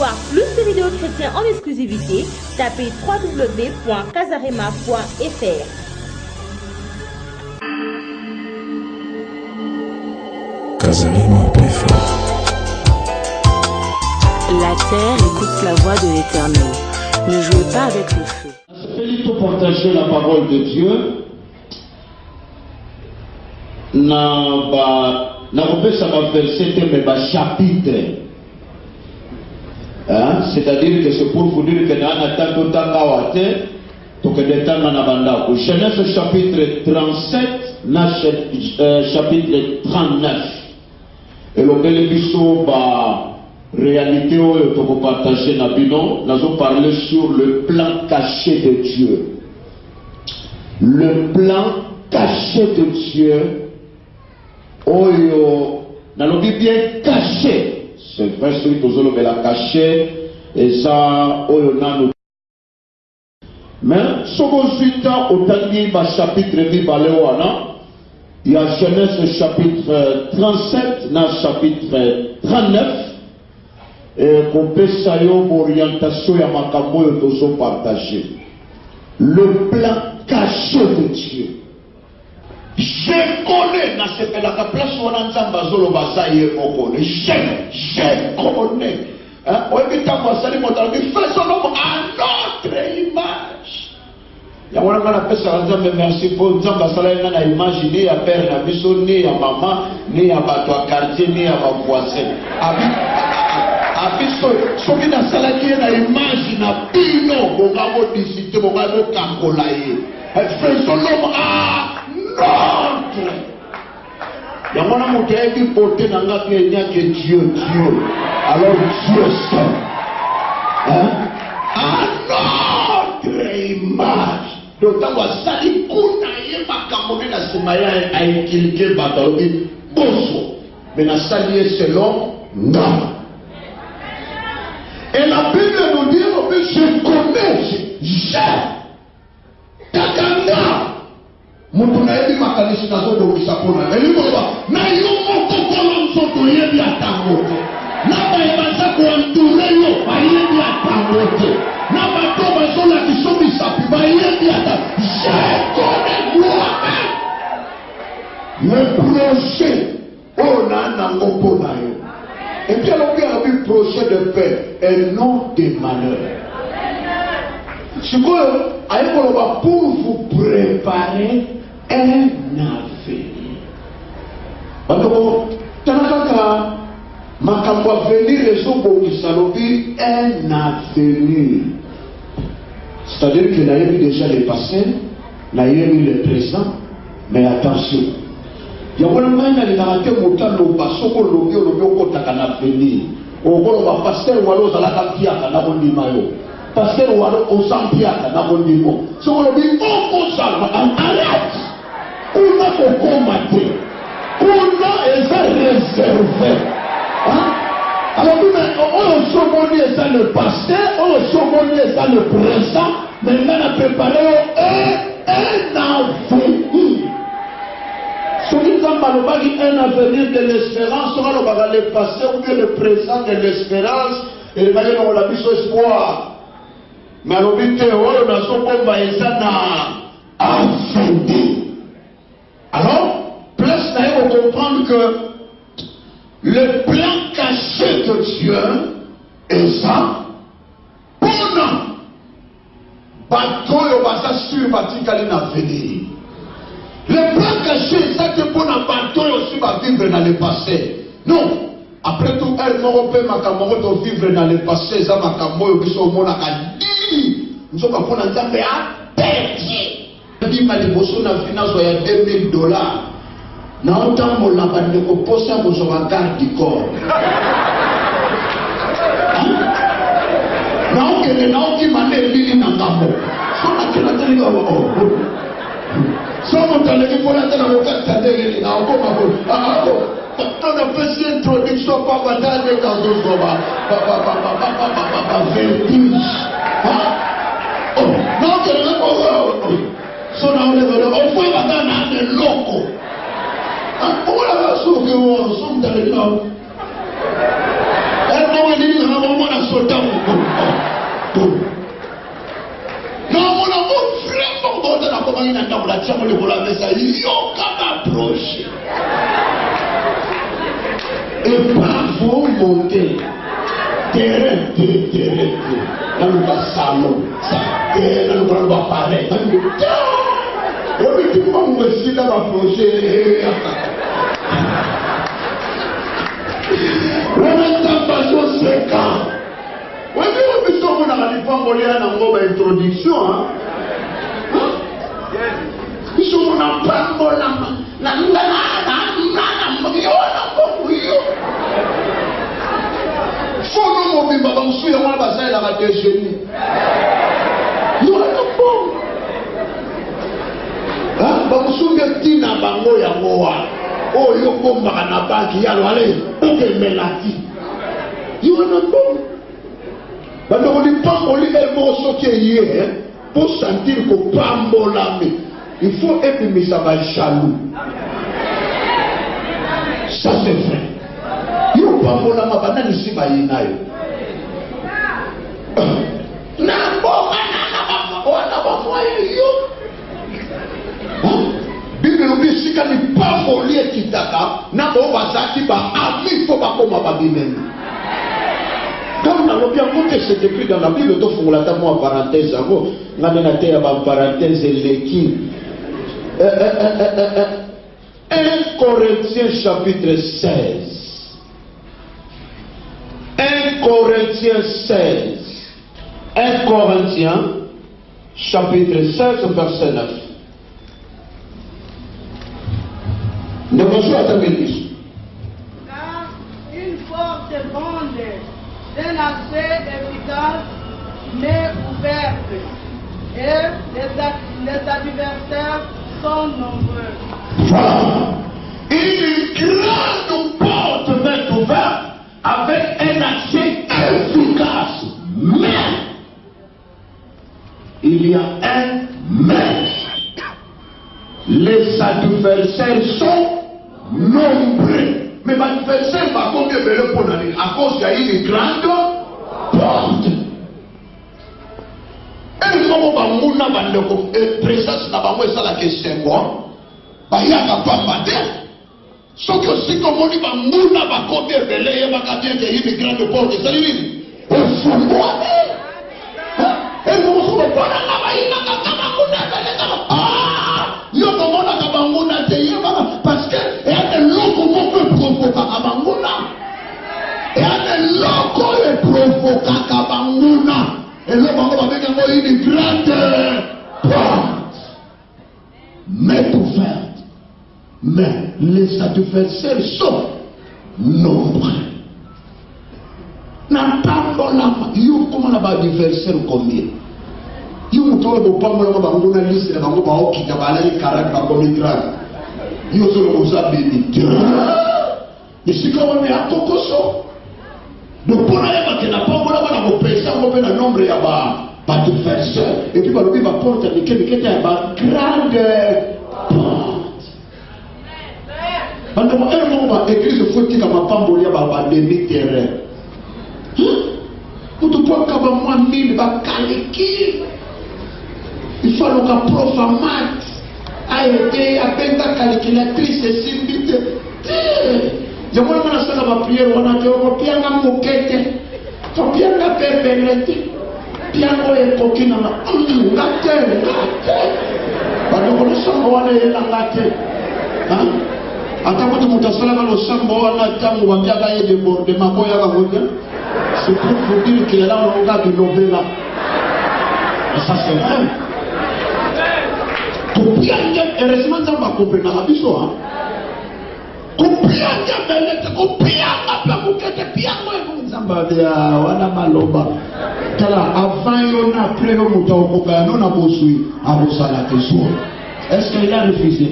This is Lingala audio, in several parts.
voir plus de vidéos chrétiennes en exclusivité, tapez www.casarema.fr. Casarema.fr. La terre écoute la voix de l'Éternel. Ne jouez pas avec le feu. Pour partager la parole de Dieu, chapitre. C'est-à-dire que c'est pour vous dire que Genèse chapitre 37, chapitre 39. Et le réalité où il faut partager nous allons parler sur le plan caché de Dieu. Le plan caché de Dieu, nous allons bien caché. C'est vrai, celui que nous la caché, et ça, mais ce qu'on suit au dernier chapitre il y a Genèse chapitre 37, dans chapitre 39. Et qu'on peut savoir l'orientation et ma partager. Le plan caché de Dieu. Je connais dans ce que la place où on entend Bazolo Basaye Mokone. Je connais. Fais son homme à notre image. Il y a un merci pour nous imaginer à père, à biso, ni à maman, ni à bateau quartier, ni à voisin. Soki na salaki na image na bino bongamo disité bongamo kangola ye faisons l'homme à notre. Yamona moto ebi porté na nga ke nya ke Dieu alors Dieu seul à notre image. Donc tango sali kuna ye makambo na simaya ay kilike batalobi boso mais na sali selon non. Et la Bible nous dit, je connais, j'ai. Takanda. Mutuna ebi makanisi na zodo kisapona. Elimoba. Na yomo kokolo msoto yebi atangote. Na baebaza kuantule yo, bayebi atangote. Na batoba zola kisobi sapi, bayebi atangote. Je connais moi-même. Le projet, on a nangopo na yo. Et puis alors qu'il y a un projet de paix et non de malheur. C'est quoi? Pour vous préparer un avenir. Alors, tanaka makambo avenir les autres qui salobi un avenir. C'est-à-dire que n'a eu déjà le passé, n'a eu le présent, mais attention. Il y a un moment où il y a un pasteur ou pasteur ou alors pasteur ou alors au Zampiaka na bondimo. So on dit on salva arrête. On a pour combattre. On a réservé. Alors on se ça le passé, on se ça le présent, maintenant on a préparé un avenir. Celui qui a un avenir de l'espérance, on va le passé ou bien le présent de l'espérance, et il va y avoir la mission espoir. Mais on a avenir. Alors, place là, il faut comprendre que le plan caché de Dieu est ça. Pendant, bateau et basa sur Vatikali n'a venir. Le plan caché, ça que pour un bateau aussi va vivre dans le passé. Non. Après tout, elle n'aura pas de vivre dans le passé. Ça m'a camoué, qui sont mon acadie. Nous sommes pour un temps à perdre. Il m'a dit, vous avez une finance de $2000. Na autant mon labande ko posa mo so garde du corps. Na o que na o que mane lili na ngambo. So na kila tani ko. So mo tale ki pola tana mo ka tande na o ko ma ko. On a fait cette introduction par Madame dans le Zoba. Vertige. Oh, non que le ko. So na o le ko foi Madame na loco. Pourquoi la soupe que vous sommes dans le nord? Elle m'a dit que nous avons sauté Non, mon amour, vraiment, bon, dans la compagnie, n'a pas la tienne, on le voit, mais ça, il y a approche. Et pas vous monter. Terrain. Dans le salon, ça, dans le appareil, dans le temps. Et puis, tout le monde me dit, là, m'approcher. Lamentation 5 ans. Oui, mais nous sommes dans la introduction. Nous sommes dans la oh, yo kombaka na banki ya lwale okemelaki yo na bon bando li pamboli elmo soki eye pour sentir ko pambolami il faut epimisa ba jaloux ça c'est vrai yo pambolama banani si bayina yo na boka na bamoye yo Bible nous dit si quand il pas folie qui t'attend, n'a pas bazaki ba ami faut pas comme babinen. Comme dans le bien côté c'est écrit dans la Bible donc faut la tamo en parenthèse avant, n'a pas été en parenthèse l'équipe. 1 Corinthiens chapitre 16. 1 Corinthiens 16. 1 Corinthiens chapitre 16 verset 9. Ne reçois à ta bénédiction. Car une forte bande d'un accès efficace m'est ouverte et les adversaires sont nombreux. Voilà. Une grande porte m'est ouverte avec un accès efficace. Mais il y a un mais. Les adversaires sont nombreux. Mais l'adversaire va combien de pour aller à cause qu'il y a une grande porte. Et comment va mouna bandeko présence na bango ça la question quoi? Ba yaka pamba de. Ce que si comme on dit ba mouna ba côté belé ba kabien qu'il y a une grande porte. Ça dit il faut moi. Et vous vous pas na ba ina ka ba mouna belé yo komona ka banguna te yeba parce que il y a des locaux qui peuvent provoquer ka banguna il y a des locaux qui provoquent ka banguna et le bango ba benga une grande porte mais ouverte mais les adversaires sont nombreux na tambo la yo komona ba adversaire combien yo mutola bopambo na bango na liste na bango ba okita bala ni karaka ba komitra yo solo mosabini isika wana ya kokoso dopona ya bakena pambo na bana bopesa ngo pe na nombre ya ba adversaire et puis ba lobi ba porte ni kete ya ba grande porte bando mo ero ba église foti kama pambo ya ba demi terrain mutu po kaba mwa mili ba kaliki il faut que prof math a été appelé calculatrice simbite jambo na sana ba prière wana ko pianga mukete to pianga pepelete piango e kokina na ngate bado ko samba wana yela ngate ata ko mutasala ba lo samba wana tangu bakiaga ye déborde makoya ba ngoja c'est pour vous dire qu'il est là on regarde de novella ça c'est vrai. Kupianga heureusement ça va comprendre la biso hein kupianga belete kupianga pa mukete piango e nzamba ya wana maloba tala avant yo na après yo muto okoka no na bosui abosala teso est-ce qu'il a refusé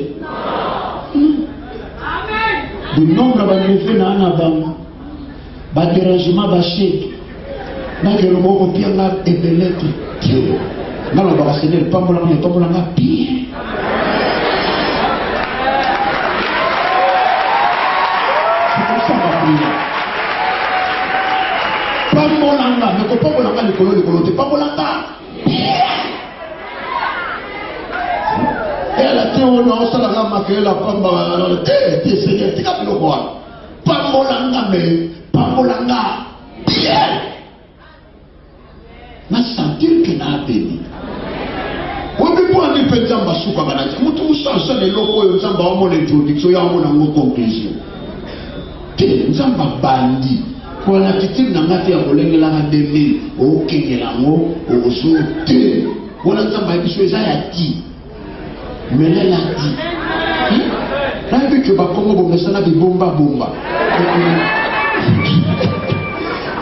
non amen du nombre ba greffe na ana ba dérangement ba chèque na ke lo mo pianga e belete Dieu nalo ba seigneur pambola nga bien. Pambola pambolanga mais ko pambolanga likolo te pambolanga elle a dit on a la maquille la pamba te seigneur tika biloko wana pambolanga mais pambolanga bien na sentir que na abeni obi po andi pe nzamba suka banati mutu musansa le loko oyo nzamba wamona introduction ya wamona ngo conclusion te nzamba bandi kona titiri na ngati ya kolengela na 2000 okengela ngo ozo te wala nzamba biso eza ya ti melela ti na bitu ba kongo bomesa na bibomba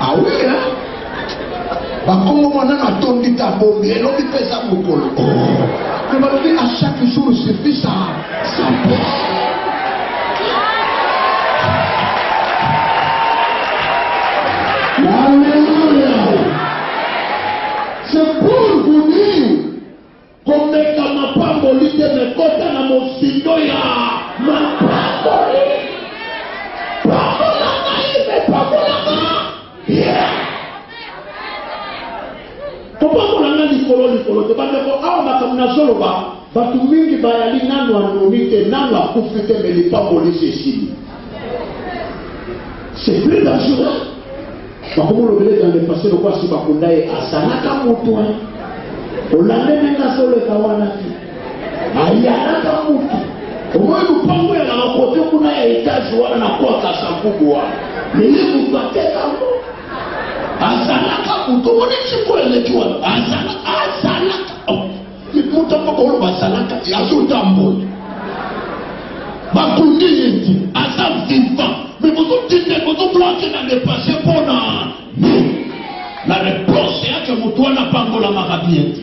ah oui hein ba kongo mona na tondi ta bombe elo bi pesa mukolo que va dire à chaque jour se fait ça Alléluia. C'est pour vous dire qu'on est comme ma pamboli de mes côtés dans mon sindo ya ma pamboli. Pambolanga mais pambolanga. Yeah. Pambolanga likolo te bande ko awa bakamna solo ba batu mingi bayali nanu anonite nanu akufite meli pamboli ceci. C'est plus dangereux. Bakomolo bele dans le passé le quoi si bakundaye asanaka mutu olandenga solo kawana ti ayanaka mutu omwe lupango ya na kote kuna ya etage wana na kota sabubu wana nile mutu ateka mo asanaka mutu omwe chiko eleki wana asanaka mutu apakolo basanaka yazotambo bakundi yeti asa vivant. Mais vous dites, vous bloquez dans le passé pour la réponse est que vous doit n'a pas encore la marabiente.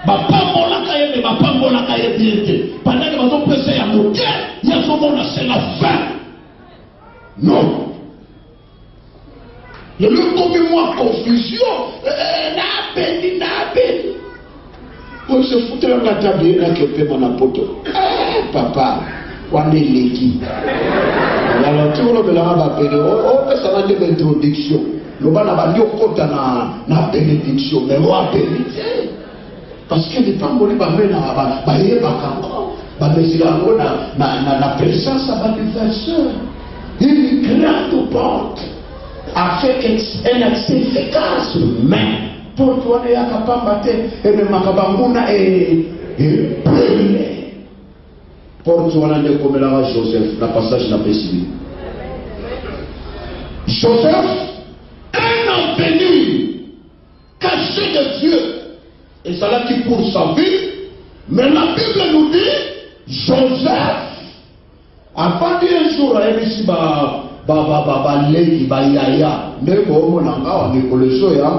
Pendant que vous avez pressé à monter, il y a ce moment c'est la fin. Non. Il y a eu comme moi confusion. N'a béni. Vous se foutez dans la table et qui fait mon apoto. Papa, on est l'équipe. Alors, tout le monde a appelé, ça va être une introduction. Le monde a dit, on compte na bénédiction, mais on a bénédiction. Parce que les femmes, on va mettre na présence à l'universeur. Il crée tout porte, a fait un accès efficace, mais pour toi, il y a capable de et le macabambuna est brûlé. Pour toi, on a comme la Joseph, la passage n'a pas suivi. Joseph, un avenir caché de Dieu, et ça là qui pour sa vie, mais la Bible nous dit, Joseph, avant d'un jour, il y a ici, yaya, ne ko nanga ni koleso ya,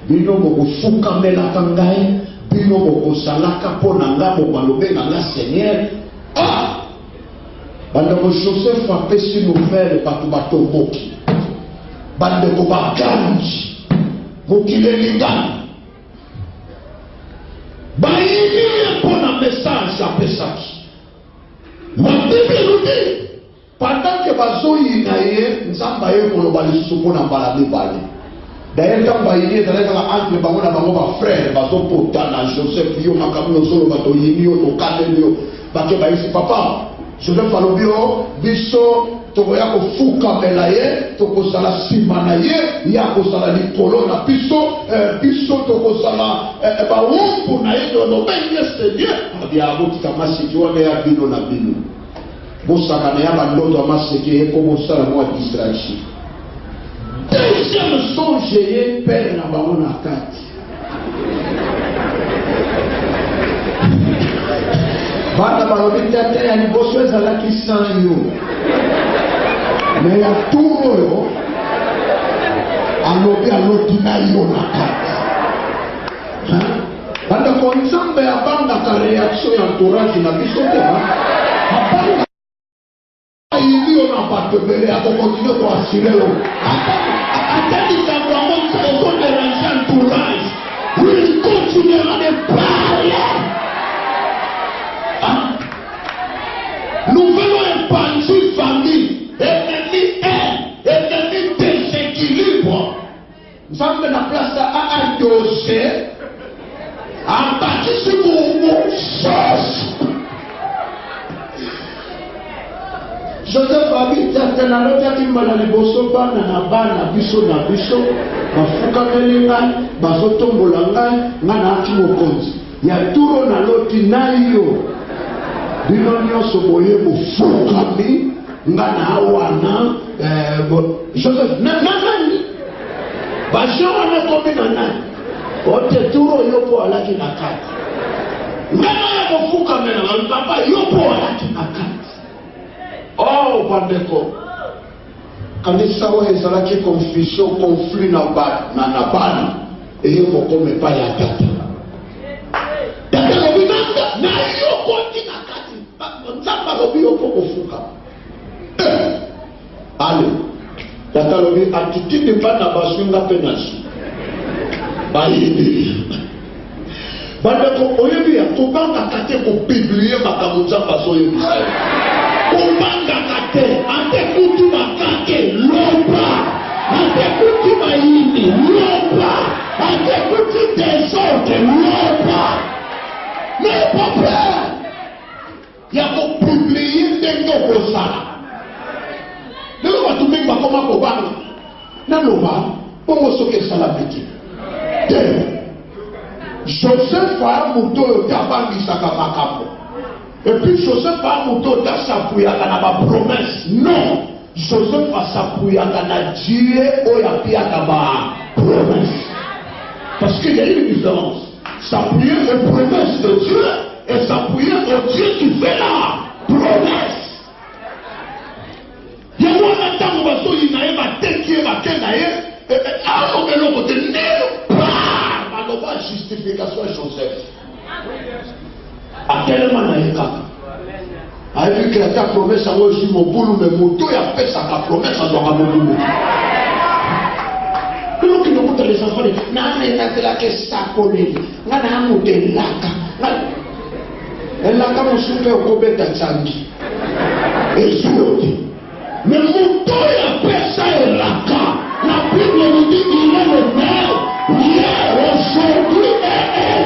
bino moko fuka mela kangai, bino moko salaka po nanga mo balobe nanga Seigneur. Ah! Bandeko Joseph a fait une nouvelle par tout boki. Bandeko baganji. Mokile lingani. Baïni pour un message à Pesaki. La Bible nous dit, pendant que Bazoyi naye, Nzamba ye kolobali suko na balade bali. D'ailleurs, quand Baïni est allé entre Bango na Bango frère, Bazo potana Joseph yo makamu solo bato yini yo to kane yo. Bato baïsi papa. Je vais faire le bureau, biso, tokoya kofuka melaye, tokosala simanaye, ya kosala likolo na biso tokosala baumpu na ye no benye Seigneur. Abia aboti kama sikiwa ya bino na bino. Bosaka na ya bandoto amaseke ye komo sala mo distraction. Deuxième songe ye père na bango na kati. Bata balobi tete ya liboso ezalaki sans yo mais ya tout oyo alobi alotina yo na kati bandeko Nzambe abandaka réaction ya entourage na biso te abandaka ayini yo na bato ebele akokontinue koassure yo atalikambo yango okoderange entourage il continuera de parler. Nous venons épanouir famille, ennemi déséquilibre. Nous sommes dans Joseph abi tata na lota kimbala liboso bana na bana biso na biso bafukameli ngai bazotombola ngai nga na aki mokonzi ya turo na loti na yo bino nyonso boye bofukami nga na wana Joseph na nani bajean wana komi na nani ote turo yo po alaki na kati nga na ya bofukamela papa yo po alaki na kati. Oh, bandeko. Kanisa wa ezalaki confusion, conflit na bana. Et yo mokome pa ya tata. Tata lobi nanga na yo koti na kati. Nzamba lobi yo poko fuka. Ale. Tata lobi attitude bana basunga penasu. Bayini. Bandeko oyebi ya kobanga kate ko publier makambo nzamba so yebisa. Kubanga kate, ante kutu makake, loba, ante kutu maini, loba, ante kutu desordre, loba. Mais papa, ya ko publier ndenge kozala. Lelo batu mingi bakoma kobanga. Na loba, bongo soki esala biki. Te. Joseph a muto yo tabangisaka makambo. Et puis Joseph a muto ta s'appuyaka na ba promesse. Non, Joseph a s'appuyaka na Dieu oyapiaka ba promesse. Parce qu'il y a une différence. S'appuyer aux promesses de Dieu et s'appuyer au Dieu qui fait la promesse. Il y a un temps où il y a un teki et un kenaye. Alors que l'on côté n'est pas justification Joseph. À quel moment il y a vu que la promesse a reçu mon boulot, mais mon dos a fait sa promesse à mon boulot. Donc il nous les enfants, n'a la que ça collé, n'a monté laka. Elle l'a comme super au Kobe Tatsangi. Et sur mais mon dos a fait ça et laka. La Bible nous dit qu'il est le Père, hier, aujourd'hui et éternel.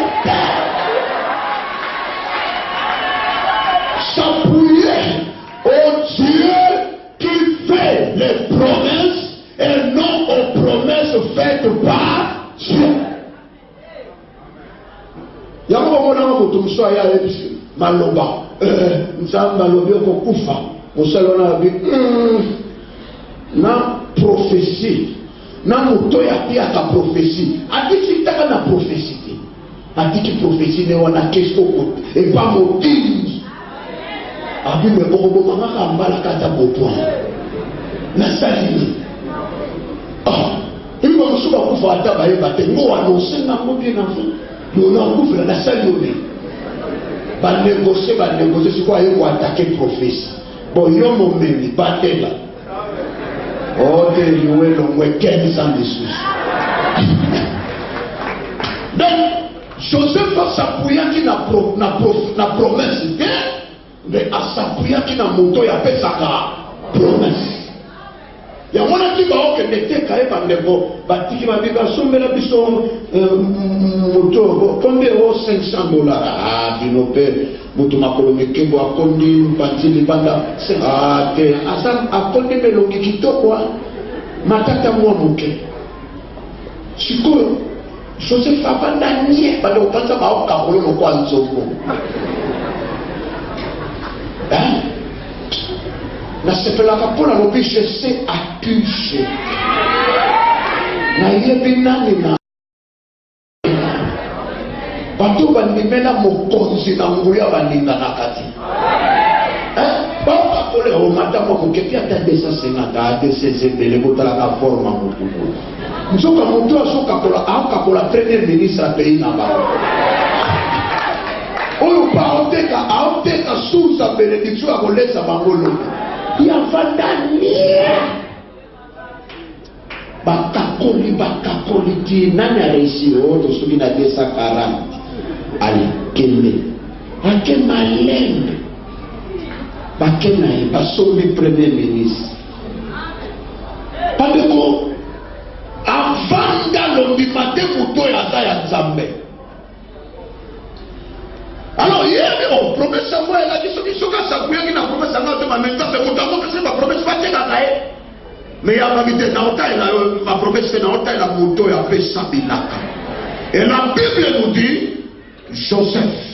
S'appuyer au Dieu qui fait les promesses et non aux promesses faites par Dieu. Yango mona moto mso ya ebisi maloba nzamba lobi okokufa osalona bi na prophétie na moto ya pia ka prophétie adiki taka na prophétie adiki prophétie ne wana kesto ko e pa motini abi me boko manga mbala kata bopo na salini il va se faire pour ata ba yeba te ngo annoncer na mo bien na nous na kufa na salini ba négocier c'est quoi il va attaquer prophétie bon yo mo memi batela. Oh, t'es loué le week-end sans discussion. Donc, Joseph va s'appuyer qui n'a promesse, mais à s'appuyer qui n'a moto et appelle sa promesse. Il y a un qui va que n'était qu'à l'époque, qui m'a dit que son bel habitant moto, combien $500? Ah, tu n'as pas. Mutu makolome kebo akondi mpati libanda ate asam akondi melongi kitoko matata mwa muke sikoyo Joseph abanda nie bado upanza baoka kololo kwa nzoko na sepelaka mpona lobi je sais à qui je na yebi nani na bato bandimena mokonzi na nguya baninga na kati baka kole o matamo mokepi ata 250 ate sezebele botalaka forma mokuku nzoka moto asoka kola premier ministre a pays na bango oyo baoteka aoteka susa benediction ya kolesa bango lobi ya vandanie bakakoli ti nani areisir oto soki na 240 alikeme ake malembe bakena ye basombi premier ministre pandeko avanda lombima te moto oyo aza ya nzambe alors yebi Non, promesse à moi, elle a dit ce qui se casse à couiller, qui n'a promesse à moi, mais maintenant, c'est mon amour, c'est ma promesse, pas de la caille. Mais il y a ma vie de Naota, ma promesse de Naota, elle a moto et a fait Sabilaka. Et la Bible nous dit, Joseph,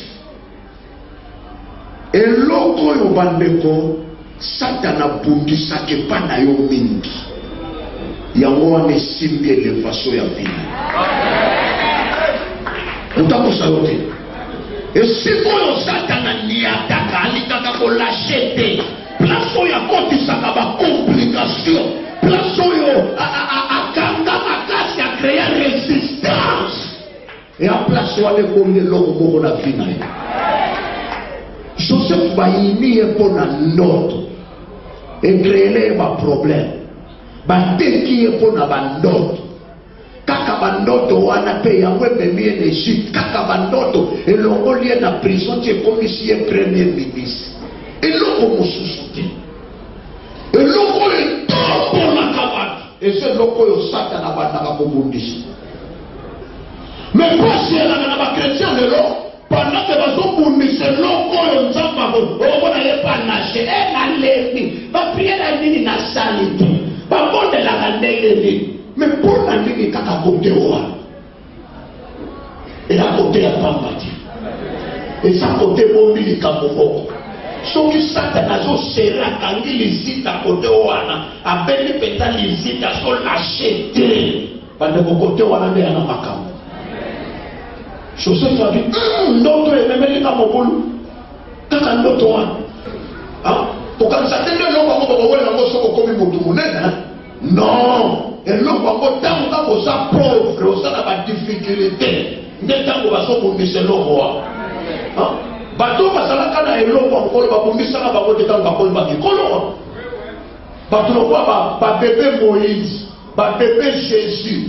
et l'autre yo bandeko, Satana bundisake pa na yo mingi. Yango wane simbi élévation ya vie. Utako sayote. Et si koyo Satana ni ataka, alikaka ko lâcheté, place ya kotisaka ba complication, place yo akanga makasi a créer résistance. Et à place wane komi loko moko na vie na yo. Joseph va y pour la note et créer un problème. Va déquier pour la note. Kaka bandoto wana pe ya webe mie en Égypte. Kaka bandoto et l'on lien na prison qui est comme si un premier ministre. Et l'on moussoute. Et l'on est tout pour la cabane. Et c'est l'on est Satan à la bobondis. Mais pas si elle a un chrétien de l'eau. Pendant que vous bundissez l'eau, on n'a pas naché, elle a levé, va prier la ligne na salite, va bonde la randelle, mais pour la ligne kaka côté oua, et la côté à Pambati, et sa côté mobile kamoko. Ceux qui Satanazo sera quand il hésite à côté ouana, à peine pétale hésite à son lâcher, pendant que côté ouana n'est pas makam. Joseph a dit, d'autres et même les Kamokulu, quand on d'autres, pour qu'on s'attende de l'homme, on va non, et l'homme va vous ça pauvre, ça n'a pas de difficulté. Dès que vous avez pour monsieur le roi. Bateau, parce que là, quand il y a l'homme, on va pour monsieur, on va pour des temps, on va pour le bateau. Bateau, on va bébé Moïse, bébé Jésus.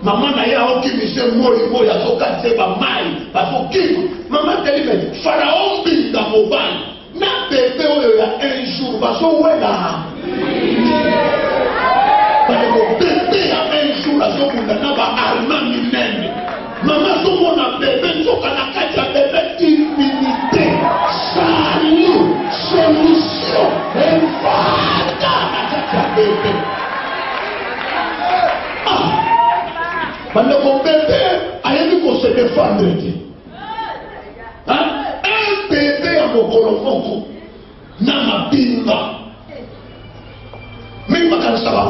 Maman na ya oki mise mori ya soka seba mai basoki maman telibe Pharaon binga mobile na bébé oyo ya un jour baso wela bale ko bébé ya un jour aso kunda na ba arma minene maman so mona bébé soka na kati ya bébé immunité salut solution enfanta na kati ya bébé. Pendant qu'on bébé a dit qu'on se défendre. Un bébé à mon colombo, n'a binga. Même quand ça va,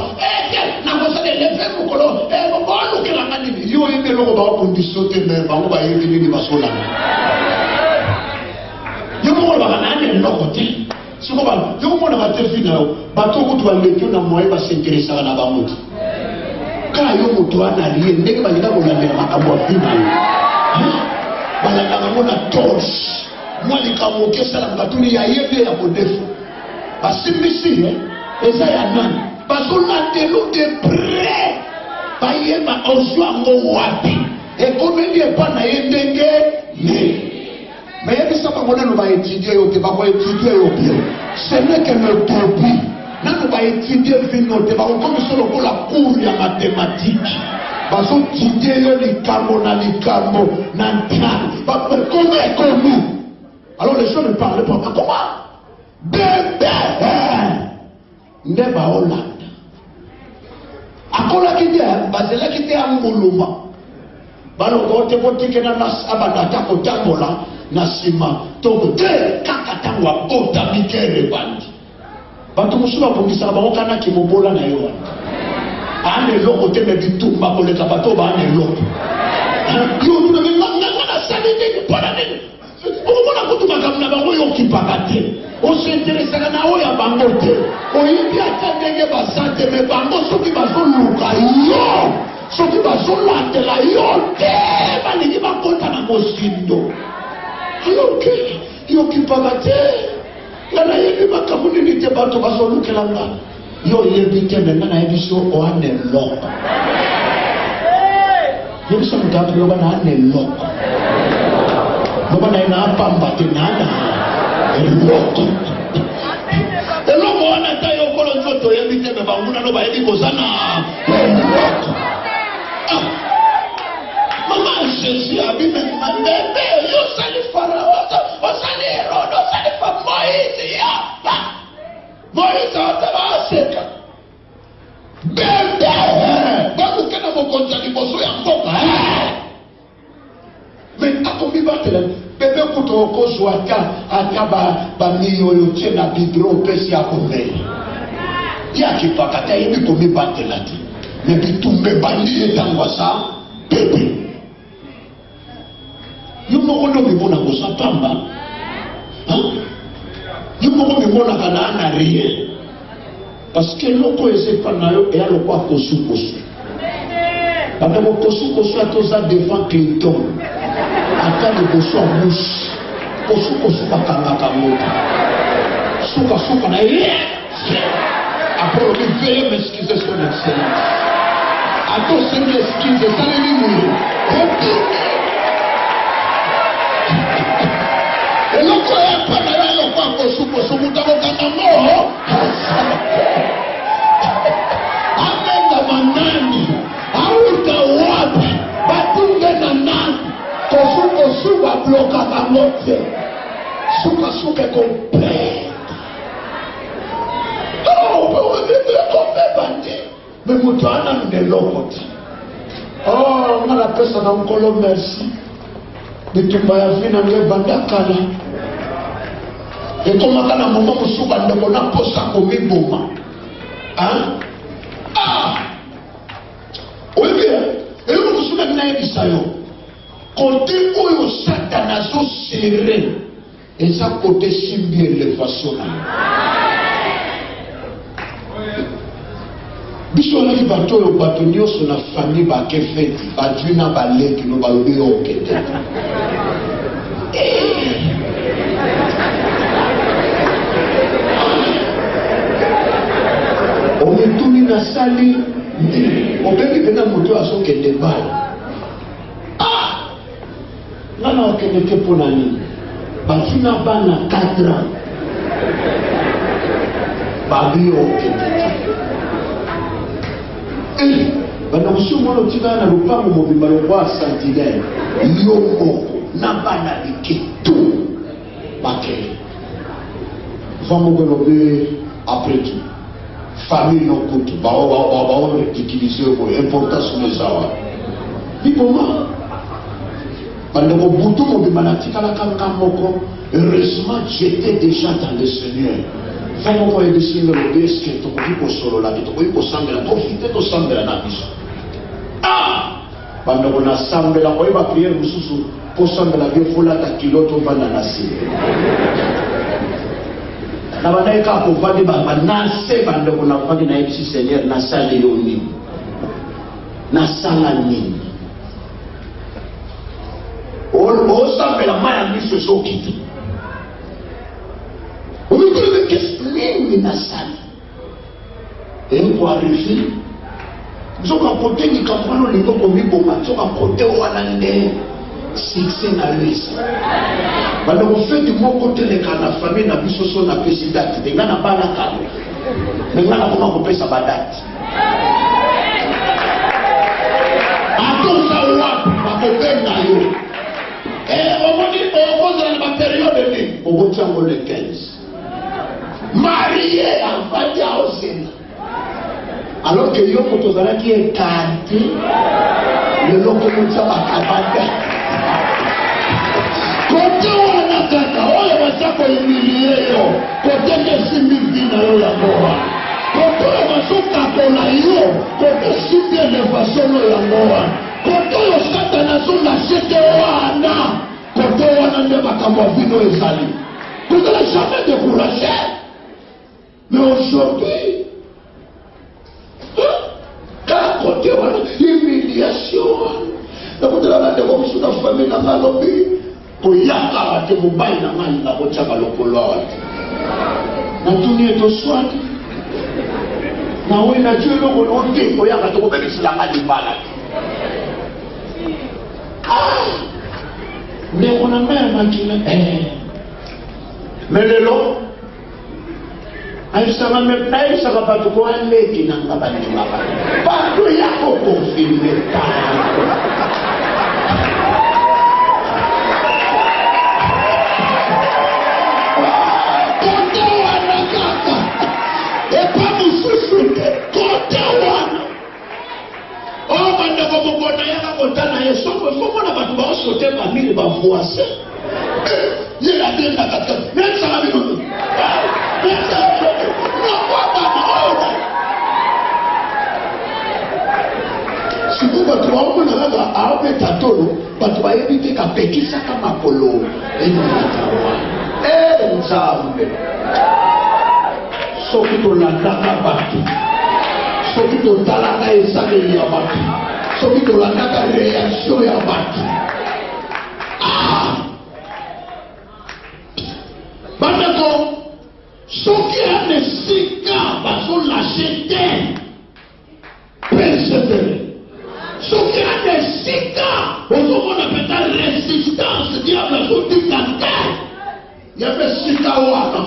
n'a pas ça de lever mon colombo, mon colombo qui l'a gagné. Il y a des gens qui vont sauter, mais on va y venir, il va se la. Il y a des gens qui vont gagner de l'autre côté. Si on va, il y a des gens qui vont gagner de l'autre côté. Bateau qui va le dire, on va s'intéresser à la banque. Quand il y a un moto à l'arrière, il y a un moto à l'arrière, il y a un moto à l'arrière, moi, les camoquets, ça n'a pas tout, il y a un peu de défaut. Parce que ici, et ça y a non. Parce qu'on a des lots de près. Parce qu'il y a un joie en wapi. Et comme il n'y a pas de dengue, mais il y a des gens qui vont étudier, qui vont étudier au bien. Ce n'est qu'un utopie. Nous allons étudier comme si on la cour de mathématiques. Nous allons étudier les camo, comment. Alors les gens ne parlent pas. Comment? Bébé! Neba Hollande. Akola qui dit, Basela qui dit à Moulouma. Balo kote kote kena nas abadata kotakola nasima. Toko te kakatangwa kota mikere bandi. Bato musuma bongisa bango kana kimobola na yo ane loko te me bitumba koleka bato ba ane loko yo tuna me ngana salite pona nini omona kutuma kamna bango yo kipakate o se interesa na o ya bango te o yibi atendenge basante me bango soki baso luka yo soki baso landela yo te balingi bakota na mosindo alors que yo kipakate Yana yebi makamuni ni te bato basoluke langa. Yo yebi te menga na yebi so o ane loko. Yebi so mutatu yoba na ane loko. Yoba na ina apamba te na ana loko. Eloko wana ta yo kolo njoto yebi te mebanguna no ba yebi kozana loko. Mama Jésus a bime mbebe yo sali Pharaon. O sali okozwa ata bamiyoyo tie na bidron opesi ya komela ya kipaka te yebi komibatela te me bitumba ebandi ye ntango asa pepe yo moko nde omimona kosa pamba yo moko omimonaka na ana rien parce que eloko eza epa na yo eya lokwa kosukosu bandeko kosukosu atoza devant Clinton ata liboso ya bushi kosukosu bakangaka moto sukasuka na ye après obi veye m'excuser son excellence atosengi excuse esaleli nini eloko epa na yo eloko ya kosukosu moto akokanga moo amenga manani auta wapi batunge na nani kosukosu bablokaka mote sukasuka komplete mais moto ana ndeloko te nga napesa na nkolo merci bitumba ya vi na nge banda kala ekomaka na moma mosuka ndeko na posa komiboma oyebia eloko mosuka nayebisa yo kote oyo satana azosere eza kote simbi elevation na yo biso alaki bato oyo bato nyonso na famille bake feti badwi na baleki no balobi yo okende omituni nasali obebi mpena moto azokende bala ngana okende te mpo na nini badwi na bana 4 ans babi yo okende bana kusumona utikana na lupango mobimba lokwa sentinelle yo moko na bana likitu bakele vamos développer après tout famille no kutu ba utiliser pour importance les awa bipoma bana ko butu mobimba na tikala kanga moko heureusement j'étais déjà dans le Seigneur. Vamos voir les signes de l'obéissance qui est au bout solo la vie, au bout sambela, profiter de sambela na biso. Banda ko na sambela ko iba prière mususu po sambela vie fola ta kiloto bana na si. Na bana ka ko vandi ba na se banda ko na vandi na ipsi Seigneur na sale yo ni. Na sala ni. O sambela maya biso so kitu. Nini nasali pour arriver nzoka kote ni kamano lingo komiboma nzoka kote wana nde succès na lesa bana ko feti moko teleka na famille na biso so na pesi date de ngana bana kalo ngana koma ko pesa badate atosa wapi bakobenga yo omoni okozala na période ni obotiango le 15 marié en fait à Osena. Alors que yo motozala qui est canté le locomotive à Kabaka. Côté wana kaka oyo basako humilier yo côté de simbi na yo ya moa. Côté oyo basoka kola yo côté simbi de façon ya moa. Côté oyo satana so na chete wana côté wana nde makambo vino ezali. Vous n'allez jamais décourager. Mais aujourd'hui, quand côté voilà, humiliation, la côté là, de comme sur la famille dans la lobby, pour y avoir des mobiles dans la main, la côté là, le color. Na tuni eto swati, na we na Dieu le volonté, pour y avoir des mobiles sur la main du malade. Mais on a même imaginé, mais le lot. Aisha kapatu kwa leki na ngabani maba bado yako confirme kote wana kaka epa mususu kote wana banda kwa mbona yaka kotana yeso kwa mbona batu ba osote ba mili ba voise Soki to landaka batu, soki to talaka esale ya batu, soki to landaka réaction ya batu. Bandeko, soki ane sika baso lâcheté, persévérer. Soki ane sika, ozomona peta résistance diable so dikante. Yabe sika wana.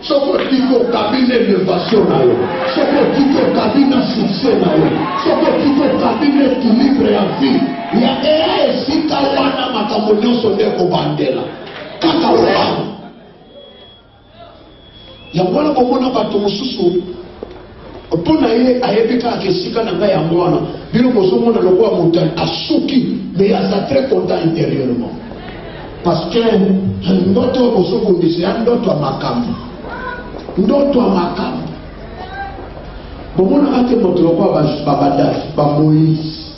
Soko tiko kabine innovation na yo. Soko tiko kabine succès na yo. Soko tiko kabine équilibre ya vie. Ya esika wana makambo nyonso ndeko bandela. Kaka wana. Ya wana komona bato mosusu. Pona ye ayebika akesika na ngai yango wana. Bino bozomona lokwa moto asuki mais aza très content intérieurement. Parce que ndoto bozokondisa ndoto ya makambo. Ndoto wa makamu bomona kate moto lokwa babadafi ba Moïse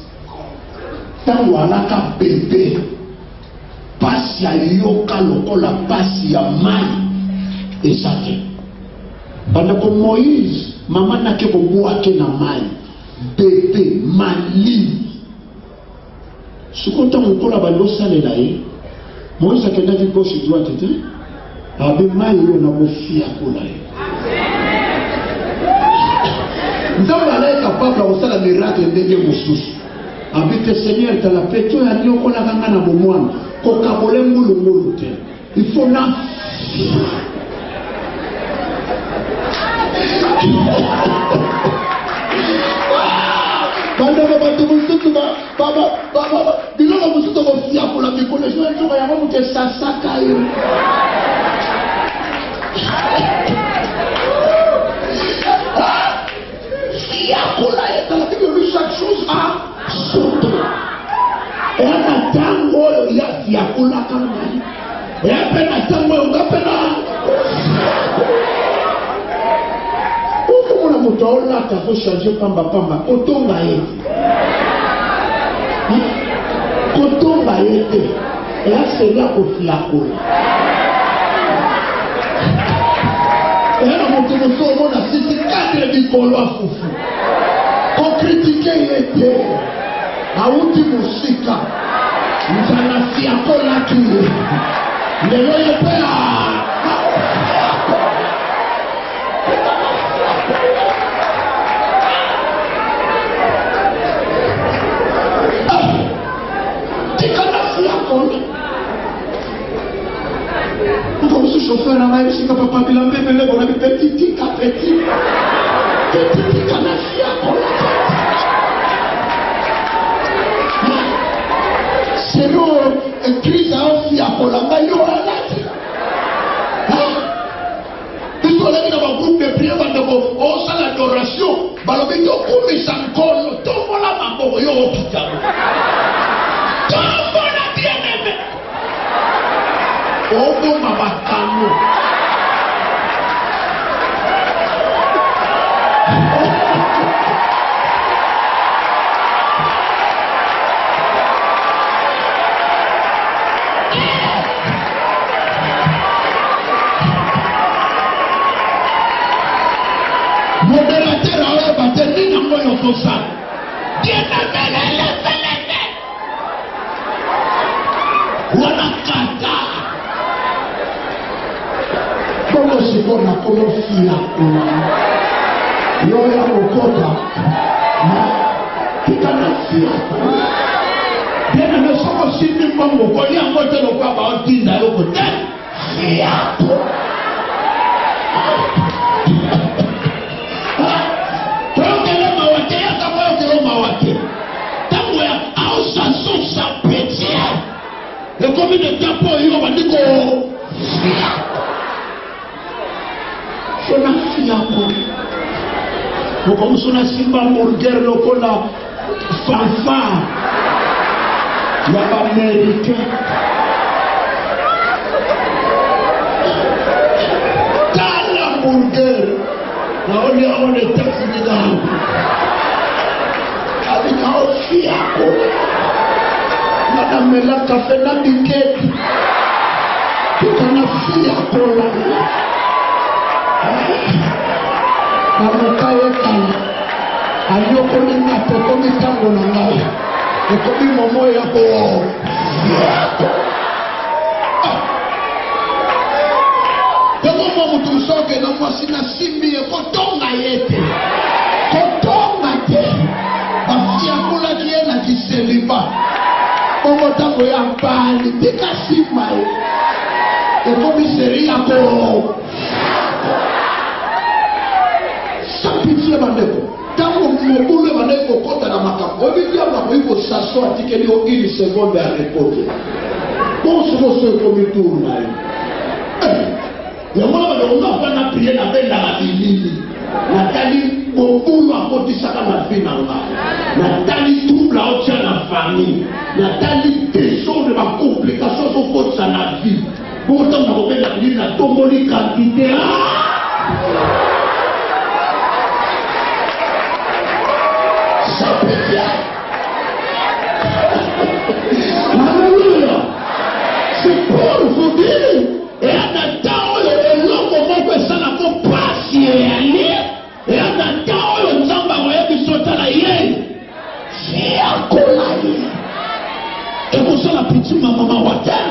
tango alaka bebe pasi ya yoka lokola pasi ya mai ezate bandako Moïse mama nake boboake na mai bebe mali sukota mokola balosalela ye Moïse akendaki gauche droite te abe mai yo na bofia kola ye nous avons l'air capable de faire la miracle de Moussous. Avec le Seigneur, tu as la paix, tu as dit qu'on a gagné dans mon moine, qu'on a volé mon monde. Il faut la. Chaque chose a sauté. Et à la tango, il y a Fiakola Kamani. Et à la tango, il y a Comment la moto là, tu as changer pamba pamba. Kotonga ete. Kotonga ete. Et là, c'est là pour Fiakola. Et là, la moto, on a 4 bicolo à foufou. Pour critiquer les pieds, à outi musika, nous allons faire pour la tuer. Le loyer père. Comme ce chauffeur là, si papa il a même le bon petit petit. C'est nous, crise à offrir pour la maillot à la il faut aller dans un groupe de prière, on s'en adoration, balobito comme ça encore, tout le monde a mambo yo hôpital. Tout le monde a bien aimé. Oh bon mama kano. Modérateur a battu ni dans mon yokosa. Bien appelé les félètes. Wana kata. Comment c'est qu'on a comment fila kuna. Yoya mokota. Kikana fila. Bien ne sommes aussi ni pas mon colis en côté le quoi va dire dans le côté. Fila. Le combien de temps pour y avoir dit qu'on a fiapo. Nous commençons à simba burger le cola fanfare. Il y a pas américain. hamburger. On est taxi dedans. Avec un fiaco. Madame la café na biquette. Tout un fiaco là. Mamokaye kala. Alioko ni nato komi tango na ngai. Ekomi momo ya ko. Fiaco. Mutu soke na mwasina simbi kotonga yete kotonga te bafia kula kiena kiseliba Kongo tango ya mpani tika simba komiseria ko sapitie bandeko tango mobule bandeko kota na makambo obibia mako iko saso atikeli o ili seconde ya repote bonso komitu na yango na balonga fana prier na benda la bilili natali bobulu akotisaka na vie na nga natali trouble aotia na famille natali désordre ba complication sokotisa na vie pourtant na kobenda bilili na tomboli quantité ça peut bien. Alléluia. C'est pour vous dire et en attendant maman water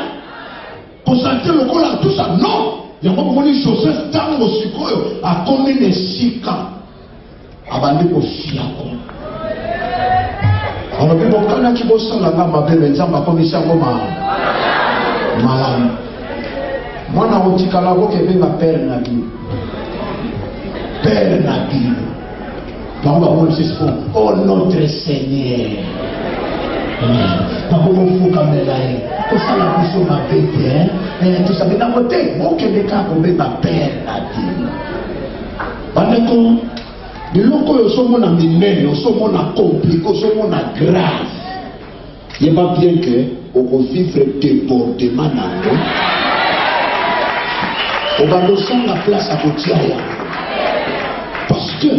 concentré le col à tout ça non il y a pas comme les Joseph dans le sucre a commis les 6 ans avant de fier alors que bon quand tu bosses là ma belle nzamba comme ça comme malam moi na otikala ko ke be ma père na bi donc on se dit oh notre Seigneur Pako mofuka melaye tout ça la biso ma bête tout ça mais na côté mon Québec ko be ma père na bi bandeko biloko yo somo na minene yo somo na compliqué somo na grave il pas bien que on vivre débordement na ngo on va descendre la place à Botiaya parce que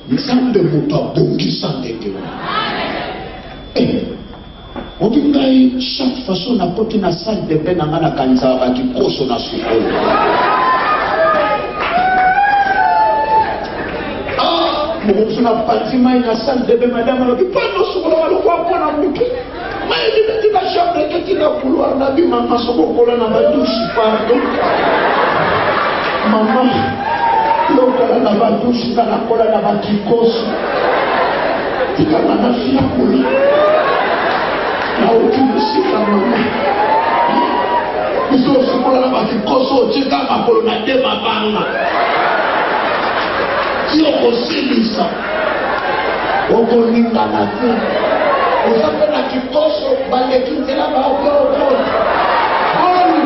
nous sommes de moto bongi sans dégueu on dit chaque façon na poti na salle de bain na kanza ba ki koso na sukolo Mon na parti mai na salle de bain madame lo ki pas no sukolo walo kwa pona mutu mai di la chambre que tu na couloir na bi mama soko kola na ba douche pardon mama lo kola na ba douche na kola na ba kikoso tikana na fia kula na ukimusika mama iso sikola na ba kikoso tika makolo na de mabanga kio kosilisa okolinga na te osape na kikoso balekintela baokooko oni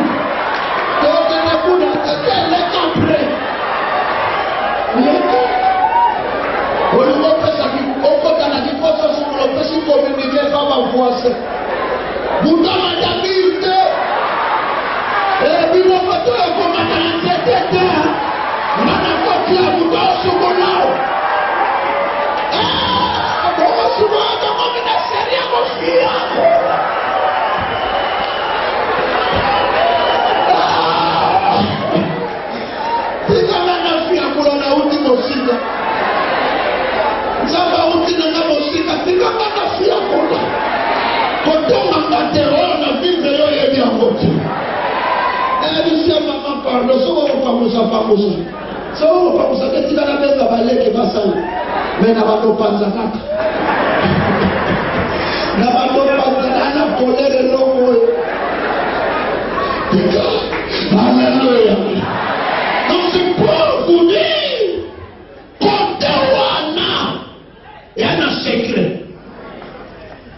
tokende kuna teteleka pre leko olingo pesa okota na kikoso sikola pesi kominike fa bavoise butama dabite biloko to ekomata na nzetete manakotia buto sukolao Sumaga mamina seria mofia. Tika na fia kula na uti mofia. Zaba uti na mofia tika na fia kula. Kotonga ngatero na vive yo yebi angoti. Bisia mama parlo so pamusa. So pamusa ketika na beza baleke basana. Mena bato panza kaka. Na bato panza na kolere loko. Alléluia. Donc c'est pour vous dire côté wana y a un secret.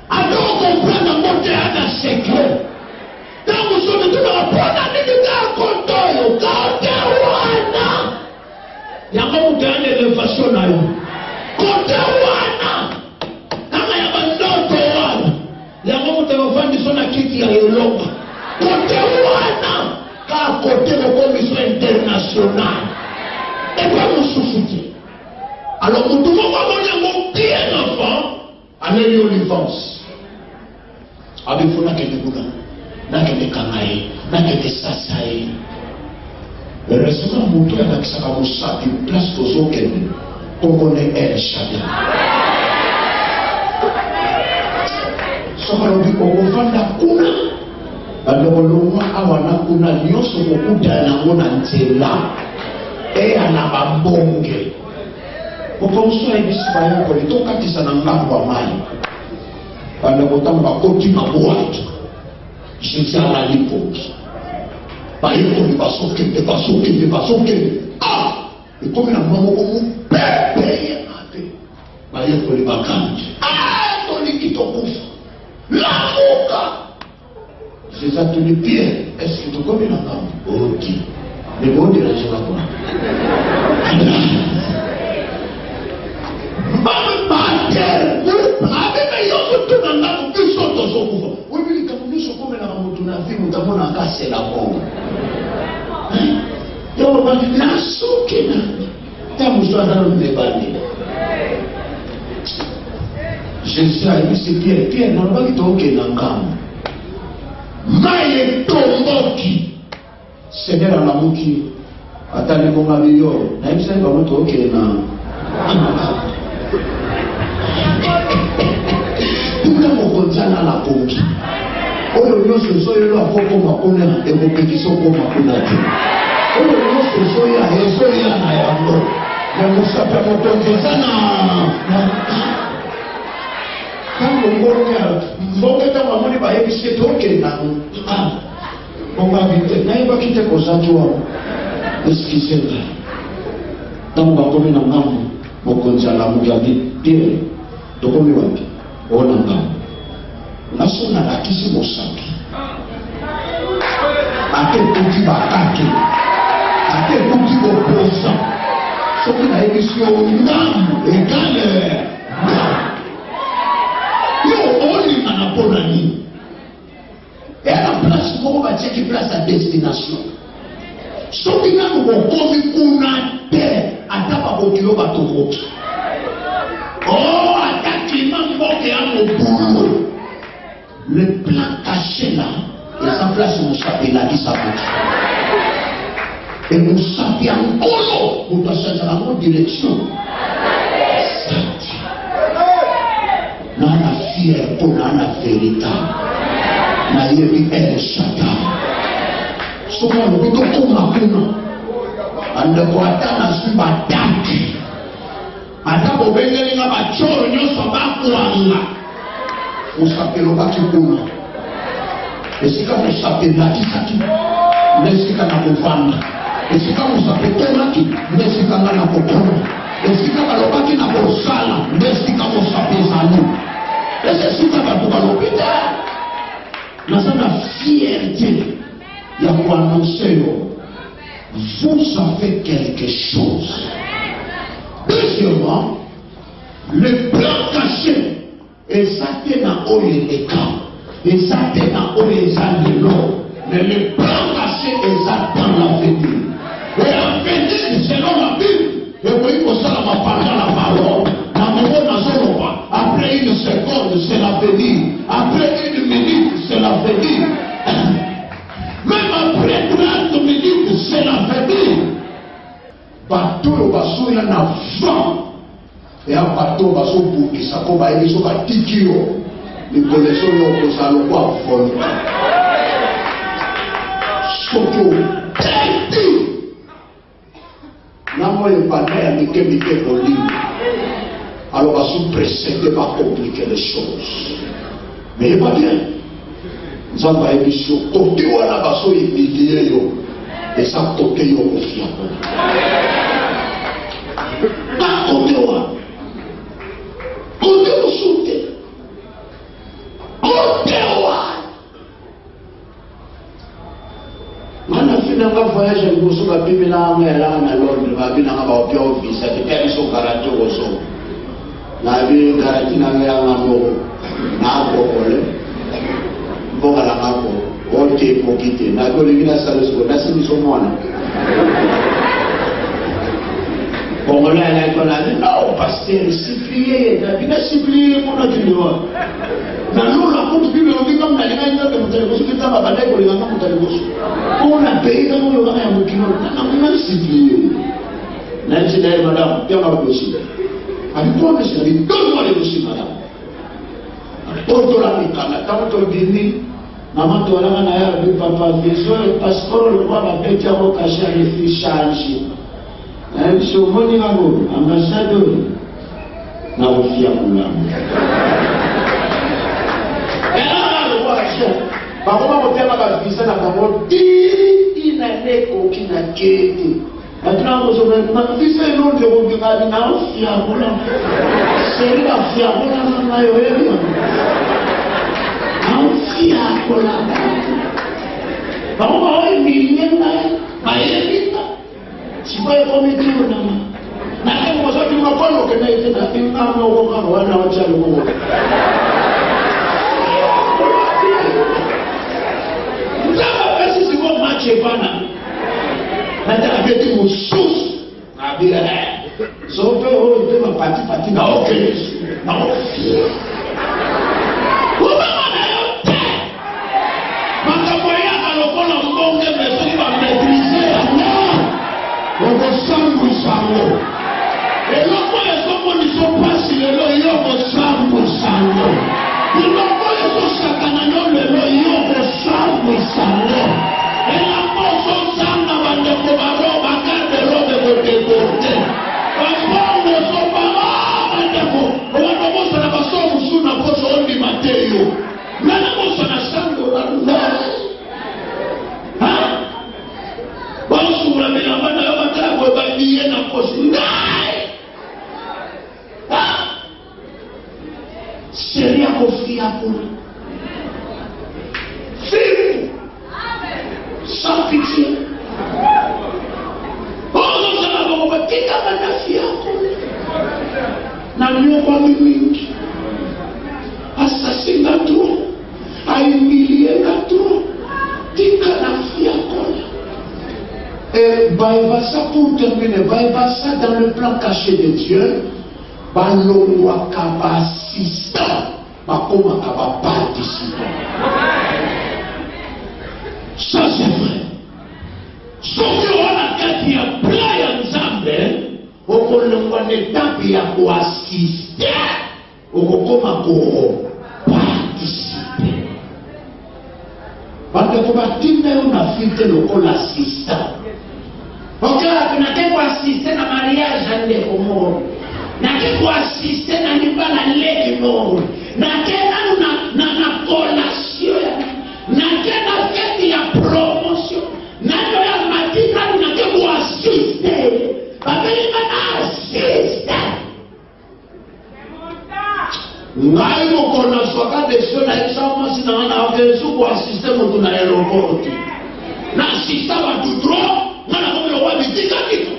Alors comprendre côté y a un secret. Donc vous sommes tous dans la côté wana. Y a un élévation là. Kote wana kama ya bandoto wana ya mtu anafanya na kiti ya Europa kote wana ka kote ko commission international et soutien. Alors, pour tout le monde, bien enfant, allez au l'avance. Avec vous, n'a qu'à bouga, n'a qu'à kanaï, n'a qu'à sasaï. Heureusement, mon tour avec sa camouflage, une place aux autres, on connaît elle, chacun. Sokarobi okufanda kuna balolongwa awana kuna nyonso kokudana ngona nzela eyana bambonge okonso ebisiba yoko litokatisa na ngambo ya mai balokotanga bakoti mabwatu jésus alalipoki bayekoli basokende ekomi na maboko mopepeye ate bayekoli bakanje toliki tokufa l'amour. C'est ça tous les pieds. Est-ce que tu connais la femme? Ok. Mais bon, tu l'as déjà pas. Jésus a dit c'est Pierre. Pierre n'a pas dit qu'il y a un gamme. Maïe tomboki. Seigneur en amuki. Attendez mon avion. N'a pas dit qu'il y a un tout le monde est dans la pompe. Oyo nyonso soyo afoko makona ekopekisa ko makona te. Oyo nyonso soyo ezoya na yango. Ya musapa motonzo sana. Tango ngoro mbonge ta mamoni ba yebise toke na. Bonga bite na iba kite ko sanjwa. Eskisela. Tango bakomi na ngambo bokonza la mugabi Pierre. Dokomi wapi? Ona ngambo. Nasona lakisi mosapi ate kuti bakake ate kuti boposa soki na yebisi ngamu egale yo olinga na mpona nini eyana place moko batiaki place ya destination soki nanu bokomi kuna te ata babokilo batokoki ata klima mboke ya mobulu. Le plan caché là, et sa place Moussapi l'a dit sa bouche. Et Moussapi encore, pour te changer la bonne direction. Nana fière pour nana vérité. Na yebi elle chata. Souvent le bito kuma kuna. Ande ko atana suba daki. Ata bo bengeli nga ba choro nyoso ba kuanga. Moussapi lobaki kuna esika Moussapi lakisaki nesika na kovanda esika Moussapi tomaki nesika nga na kokoma esika balobaki na kosala nesika Moussapi ezali esika bato balobi te naza na fierté ya koannonce yo vous avez quelque chose. Deuxièmement, le plan caché. Et ça t'est dans oye les camps. Et ça t'est dans oye les anneaux. Mais le plan caché est ça dans l'avenir. Et l'avenir, selon la Bible, et oui, pour ça, on va parler la parole. Après une seconde, c'est l'avenir. Après une minute, c'est l'avenir. Même après 30 minutes, c'est l'avenir. Bateau, le bateau, il y en a 20. Et un bateau va se bouger, ça va aller sur la tikio. Les connaissons nos salons pas vol. Surtout, n'a-moi le panel à Mickey Bolin. Alors, on va se précéder par compliquer les choses. Mais il n'est pas bien. Nous avons une émission. Côté où on a basso humilié, et ça, côté où on est fier. Pas côté où on côté où soutien. Côté où on a fait un voyage à Goussou, ma bibi n'a pas à Londres, ma bibi n'a pas au pied au fils, et puis son garantie au son. La bibi garantie n'a pas à l'amour, n'a pas au volet. Bon à la maco, on t'est pour quitter. N'a pas eu la salle de sport, n'a pas eu son moine. Congolais, elle a dit non, pasteur, supplier, il a supplié mon adjoint. Dans nous, la compte Bible, on dit comme la ligne de Montélégoso, qui est à Babadé, pour les enfants de Montélégoso. On a payé dans mon local, on a supplié. Là, j'ai dit, madame, il y a un dossier. Avec toi, monsieur, donne-moi les dossiers, madame. Porte la mikana, tant que dîner, maman, tu as la de papa, besoin, le passeport, le roi va mettre à vos cachets, les filles changées. So moni wangu ambassador na ofia kulamu ela kwa kasho bakoma motema kabisa na kamo ina neko kina kete atuna mosoma na visa ndio ndio ngani na ofia kulamu seri ofia kulamu na yoyo na ofia kulamu bakoma oi miliona bayebita sibaye komiti unama na kama sababu unakwenda ukenaje na kama uko kama wana wachana huko ndio basi sio mache bana nataka vitu musus na bila so pe ho ndio mapati na okay na okay ubana yote makaboya alokola mbonge mezumba maîtriser Ogosambu sango. Eloko esoko niso pasi lelo yoko sambu sango. Eloko eso sakana no lelo yoko sambu sango. Eloko so sanga bande ko baro bakande robe kote kote. Wabongo so baba bande ko. Owa bosa na baso musuna koso ondi mateyo. Nana bosa na sango na nda. Ha? Basu la milambana bandie na kosi ndai sheria kofia kuna film sans pitié ozo sana bako batika banafi yako na nyoko mingi assassinat trop humilié trop tika nafi yako. Et ça pour terminer, ça dans le plan caché de Dieu, Balongwa kaba assistant, Bakoma kaba participant. Ça c'est vrai. Sauf que on a dit à plein d'ensemble, on a une étape à assister, on a participer. Parce que on a fait le assistant. Ok, tunataka assiste na mariage ande komo. Na kiko assiste na nibala leki mo. Na tena na collation. Na tena fête ya promotion. Na yo ya matika na kiko assiste. Babeli bana assiste. Ngai mo kona soka de sona examo sina na okesu ko assiste mo na aeroport. Na assiste wa tutro. Mana kome wa bitika kitu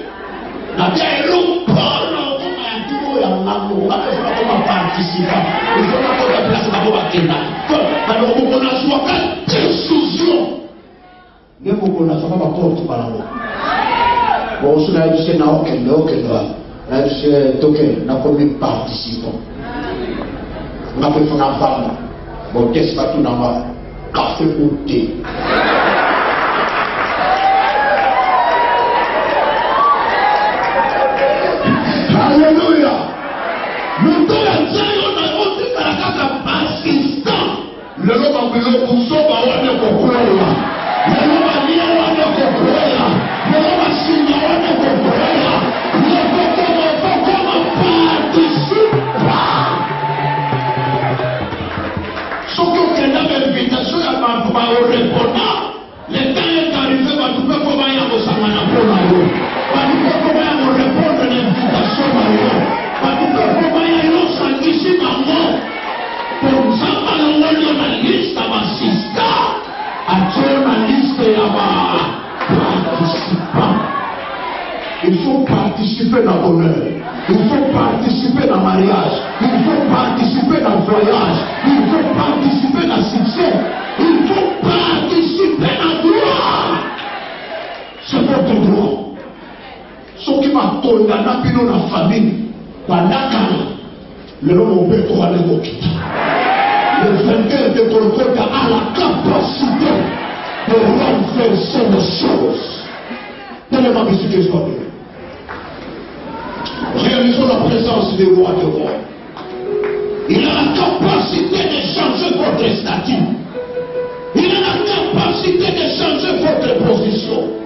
na pia eroporno kama ya tuko ya mambo kama kama participant unaona kwa place na kwa tena kwa sababu kuna swaka solution ndio kuna sababu porte para ngo bon cela dit c'est na ok là c'est token na comme participant na peut faire un femme bon qu'est-ce que tu n'as café ou thé. Alléluia. Nous devons assistant. Le nom de Dieu pour ça, on va le comprendre. Le nom de Dieu, on va le comprendre. Le nom de Dieu, on va le comprendre. Le comment participe. Ce que vous avez l'invitation à répondre, le temps est arrivé, vous pouvez comment y avoir ça, vous pouvez comment répondre à l'invitation. Il faut participer dans le bonheur, il faut participer dans le mariage, il faut participer dans le voyage, il faut participer dans le succès, il faut participer dans la gloire. C'est votre droit. Ce ce qui m'a condamné dans la famille, le nom de Pétro à l'époque. Le vainqueur de Golgotha a la capacité de renverser les choses. Tellement mystique soit Dieu. Réalisons la présence des rois de rois. Il a la capacité de changer votre statut. Il a la capacité de changer votre position.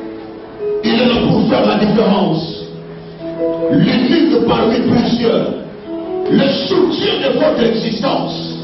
Il est là pour faire la différence. L'unique parmi plusieurs. Le soutien de votre existence.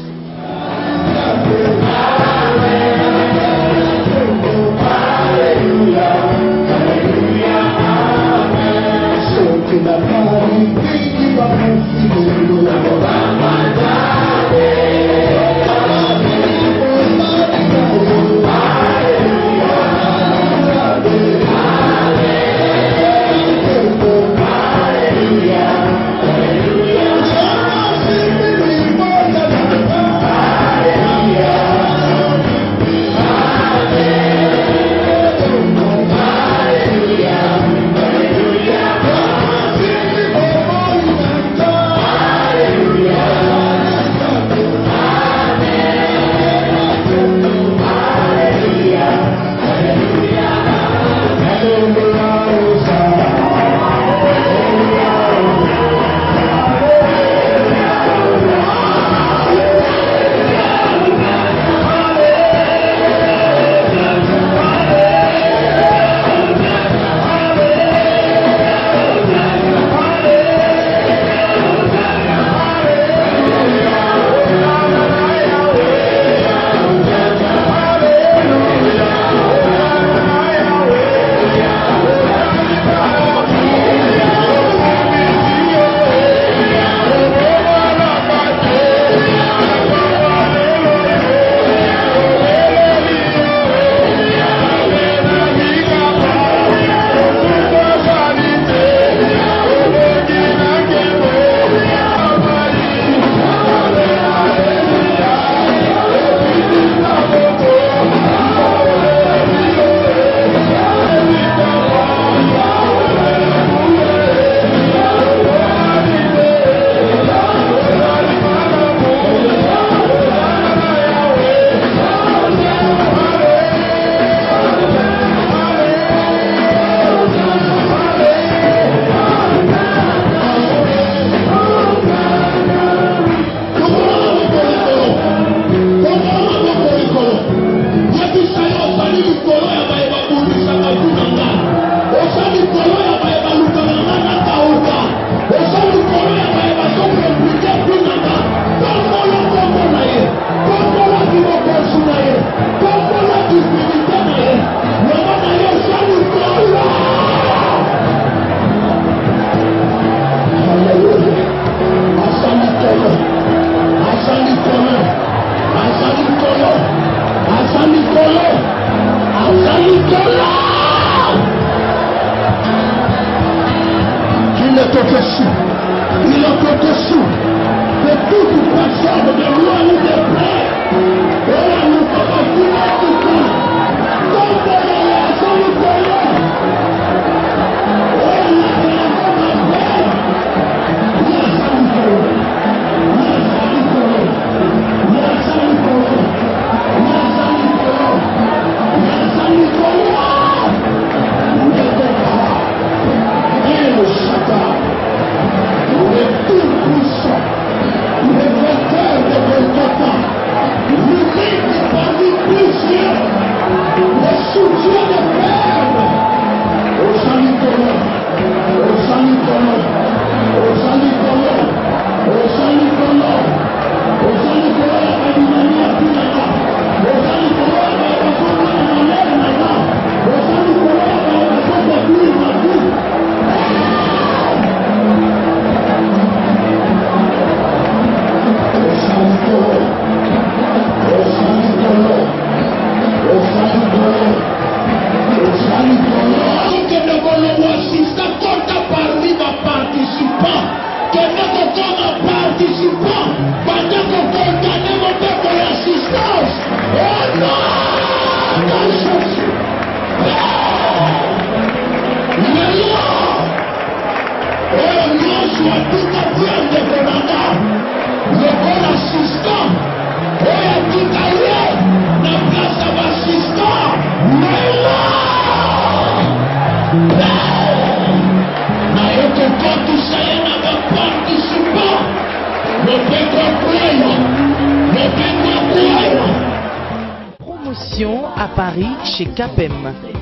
Promotion à Paris chez Capem.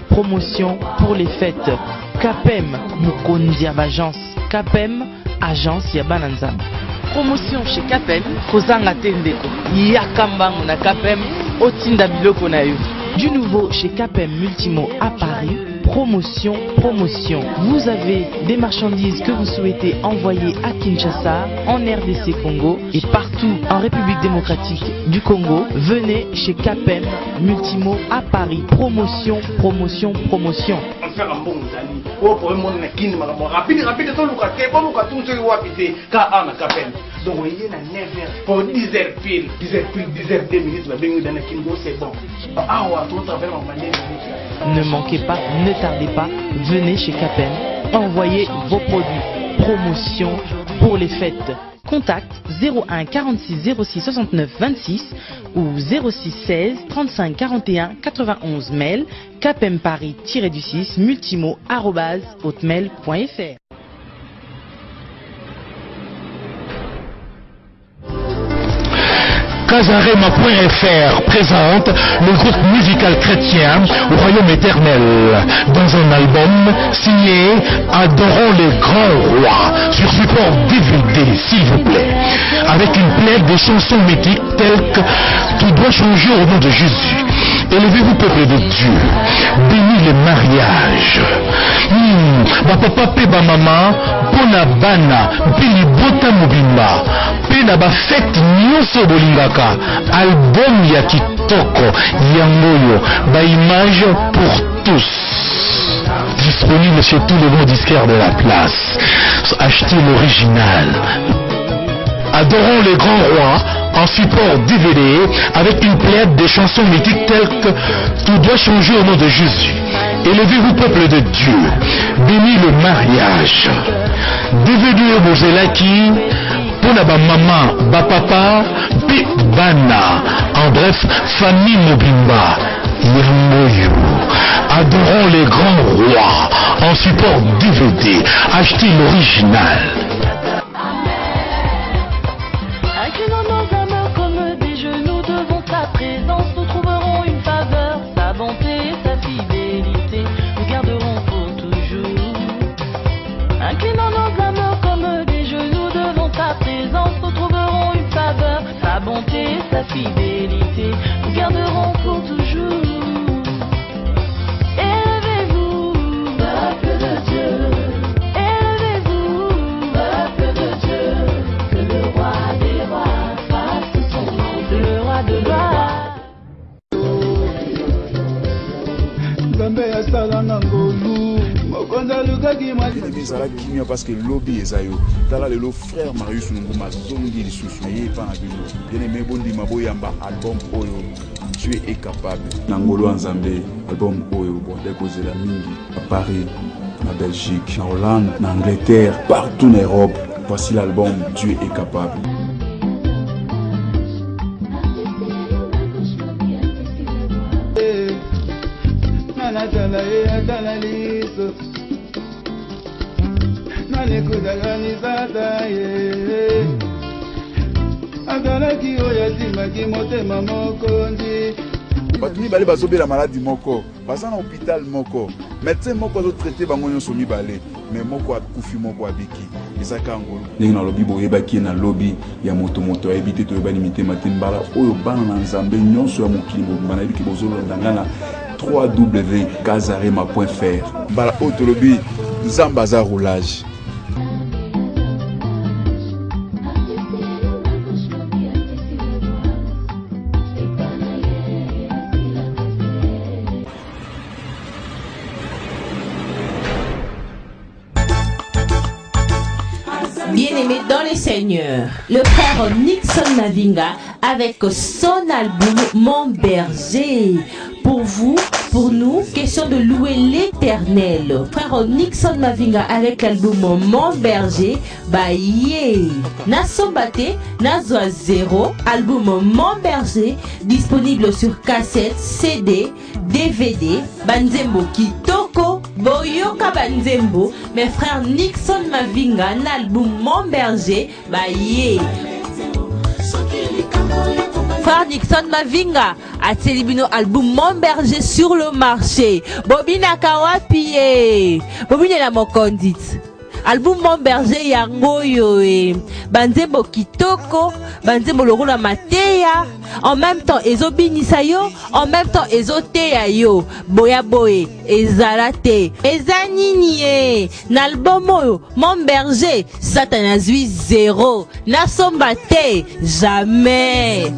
Promotion pour les fêtes. Capem, Mukondi Agence. Capem, agence Yabananza. Promotion chez Capem, Kozanga Tendeko. Yakambango na Capem, Otinda Biloko na yo. Du nouveau chez Capem Multimo à Paris. Promotion, promotion. Vous avez des marchandises que vous souhaitez envoyer à Kinshasa, en RDC Congo et partout en République démocratique du Congo. Venez chez Capem Multimo à Paris. Promotion, promotion, promotion. Faire un bon ami. Ou pour un monde qui rapide, rapide, tout le cas, bon, tout ce qui va habiter, car on a Capem. Donc, vous voyez, à 9h, pour 10h pile, 10h pile, 10h 2 minutes, vous avez dans le Kingo, c'est bon. Ah, ouais, tout travers en manière. Ne manquez pas, ne tardez pas, venez chez Capem, envoyez vos produits. Promotion pour les fêtes. Contact 01 46 06 69 26 ou 06 16 35 41 91. Mail capempari-6 multimo@hotmail.fr. Casarema.fr présente le groupe musical chrétien au Royaume éternel dans un album signé Adorons les grands rois sur support DVD, s'il vous plaît, avec une plaide de chansons mythiques telles que Tout doit changer au nom de Jésus, Élevez-vous peuple de Dieu, bénis les mariages. Papa pe ba mama pona bana pili bota mobimba pena ba fête nyonso bolingaka album ya kitoko yangoyo ba image pour tous, disponible chez tous les grands disquaires de la place. Achetez l'original. Adorons les grands rois en support DVD avec une plaide des chansons mythiques telles que Tout doit changer au nom de Jésus, Élevez-vous peuple de Dieu, bénis le mariage. DVD Bozelaki pour la maman, papa, puis bana. En bref, famille Mobimba. Yermoyo. Adorons les grands rois en support DVD. Achetez l'original. Inclinant nos âmes comme des genoux devant ta présence, nous trouverons une faveur, sa bonté, sa fidélité, nous garderons pour toujours. Inclinant nos âmes comme des genoux devant ta présence, nous trouverons une faveur, sa bonté, sa fidélité, nous garderons pour toujours. Élevez-vous, peuple de Dieu. Élevez-vous, peuple de Dieu. Que le roi des rois fasse son nom, le roi de gloire. ezala kimia parce que lobby eza yo tala lelo frère Marius Nunguma zongi lisusu ye pa na bino bien aimé bondima boyamba album oyo tu es capable na ngolo ya Nzambe album oyo bonde kozela mingi à Paris, na Belgique, na Hollande, na Angleterre, partout en Europe. Voici l'album Dieu est capable. Bato mibale bazobela maladie moko baza na hôpital moko médecin moko azotraite bango nyonso mibale mais moko akufi moko abiki ezaka ngolo ndenge nalobi boyebaki na lobi ya moto ayebi te toyebani mitema te mbala oyo bana na Nzambe nyonso ya mokili mobimba nayebiki bozolanda nga na www.casarema.fr mbala oyo tolobi Nzambe aza roulage. Bien-aimés dans les seigneurs, le frère Nixon Mavinga avec son album Mon Berger. Pour vous, pour nous, question de louer l'Éternel. Frère Nixon Mavinga avec l'album Mon Berger, Baye. Nasombate, Nazwa 0, album Mon Berger, disponible sur cassette, CD, DVD, Banzembo Kitoko, Boyoka Banzembo, mes frères Nixon Mavinga, l'album Mon Berger, Baye. Frère Nixon Mavinga a célébré album Mon Berger sur le marché. Bobina Kawapi, Bobina la mokondit. Album Mon Berger yango yoe. Banzembo Kitoko, Banzembo Lorula Mateya. En même temps, ezo binisa yo, en même temps, ezo teya yo. Boya boye, ezalate, ezanini n'album oyo, Mon Berger, Satanazui 0. Nasombate, jamais.